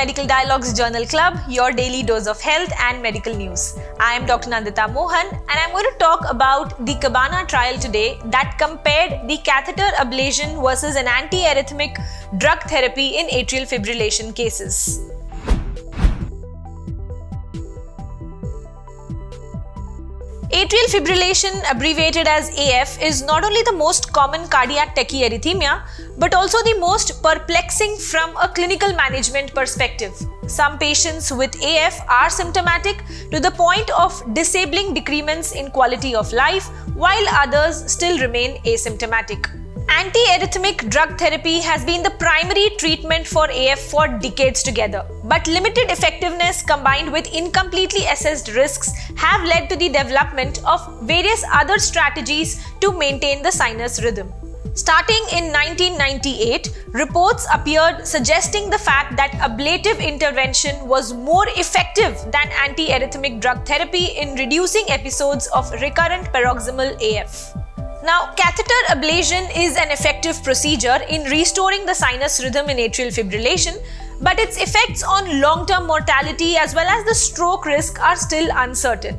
Medical Dialogues Journal Club, your daily dose of health and medical news. I am Dr. Nandita Mohan and I'm going to talk about the Cabana trial today that compared the catheter ablation versus an antiarrhythmic drug therapy in atrial fibrillation cases. Atrial fibrillation, abbreviated as AF, is not only the most common cardiac tachyarrhythmia, but also the most perplexing from a clinical management perspective. Some patients with AF are symptomatic to the point of disabling decrements in quality of life, while others still remain asymptomatic. Antiarrhythmic drug therapy has been the primary treatment for AF for decades together, but limited effectiveness combined with incompletely assessed risks have led to the development of various other strategies to maintain the sinus rhythm. Starting in 1998, reports appeared suggesting the fact that ablative intervention was more effective than antiarrhythmic drug therapy in reducing episodes of recurrent paroxysmal AF. Now, catheter ablation is an effective procedure in restoring the sinus rhythm in atrial fibrillation, but its effects on long-term mortality as well as the stroke risk are still uncertain.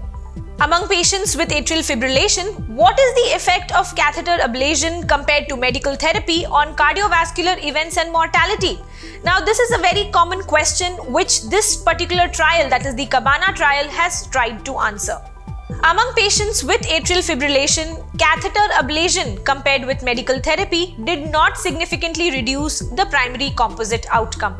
Among patients with atrial fibrillation, what is the effect of catheter ablation compared to medical therapy on cardiovascular events and mortality? Now, this is a very common question which this particular trial, that is the Cabana trial, has tried to answer. Among patients with atrial fibrillation, catheter ablation compared with medical therapy did not significantly reduce the primary composite outcome.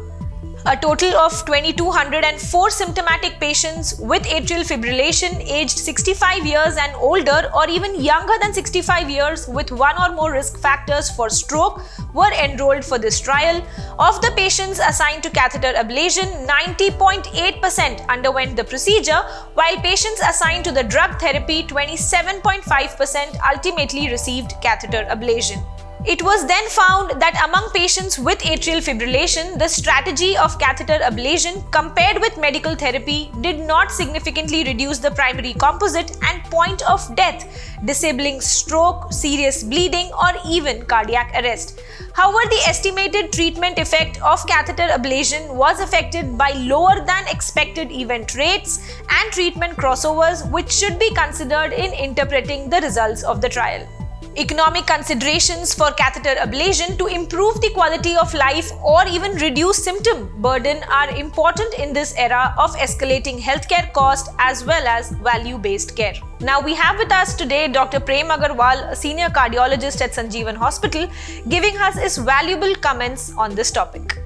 A total of 2,204 symptomatic patients with atrial fibrillation aged 65 years and older or even younger than 65 years with one or more risk factors for stroke were enrolled for this trial. Of the patients assigned to catheter ablation, 90.8% underwent the procedure, while patients assigned to the drug therapy, 27.5% ultimately received catheter ablation. It was then found that among patients with atrial fibrillation, the strategy of catheter ablation compared with medical therapy did not significantly reduce the primary composite and point of death, disabling stroke, serious bleeding, or even cardiac arrest. However, the estimated treatment effect of catheter ablation was affected by lower than expected event rates and treatment crossovers, which should be considered in interpreting the results of the trial. Economic considerations for catheter ablation to improve the quality of life or even reduce symptom burden are important in this era of escalating healthcare cost as well as value-based care. Now we have with us today Dr. Prem Agarwal, a senior cardiologist at Sanjeevan Hospital, giving us his valuable comments on this topic.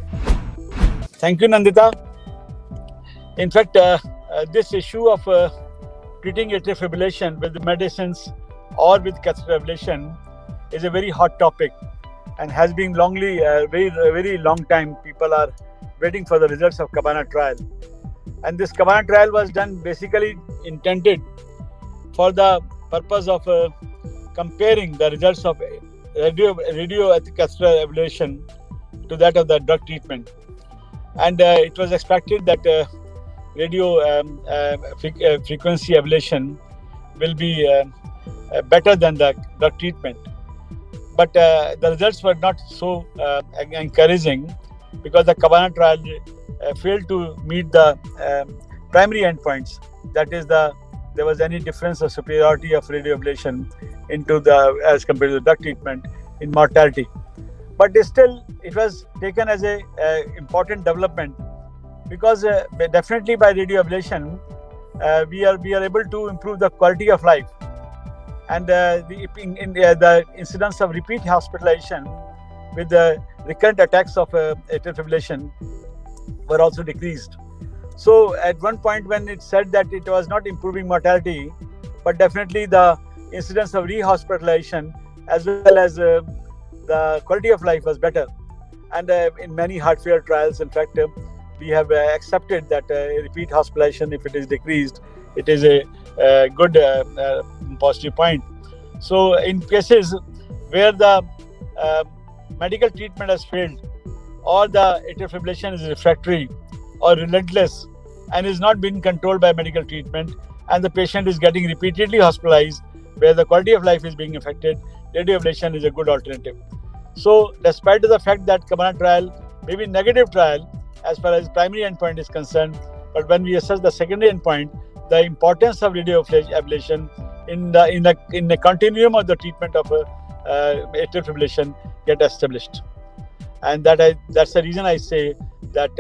Thank you, Nandita. In fact, this issue of treating atrial fibrillation with the medicines or with catheter ablation is a very hot topic and has been very long time. People are waiting for the results of Cabana trial, and this Cabana trial was done basically intended for the purpose of comparing the results of radio catheter ablation to that of the drug treatment, and it was expected that radio frequency ablation will be better than the drug treatment, but the results were not so encouraging because the Cabana trial failed to meet the primary endpoints. That is, there was any difference of superiority of radio ablation as compared to the drug treatment in mortality. But still, it was taken as a important development because definitely by radio ablation we are able to improve the quality of life. And the incidence of repeat hospitalization with the recurrent attacks of atrial fibrillation were also decreased. So at one point when it said that it was not improving mortality, but definitely the incidence of rehospitalization as well as the quality of life was better. And in many heart failure trials, in fact, we have accepted that repeat hospitalization, if it is decreased, it is a good positive point. So in cases where the medical treatment has failed, or the atrial fibrillation is refractory or relentless and is not being controlled by medical treatment, and the patient is getting repeatedly hospitalized where the quality of life is being affected, radio ablation is a good alternative. So despite the fact that Cabana trial may be negative trial, as far as primary endpoint is concerned. But when we assess the secondary endpoint, the importance of radio ablation in the continuum of the treatment of atrial fibrillation get established. And that's the reason I say that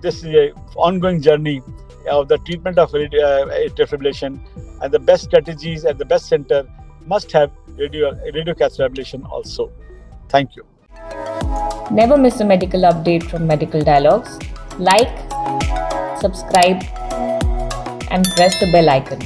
this is an ongoing journey of the treatment of atrial fibrillation, and the best strategies at the best center must have radiocatheter ablation also. Thank you. Never miss a medical update from Medical Dialogues. Like, subscribe, and press the bell icon.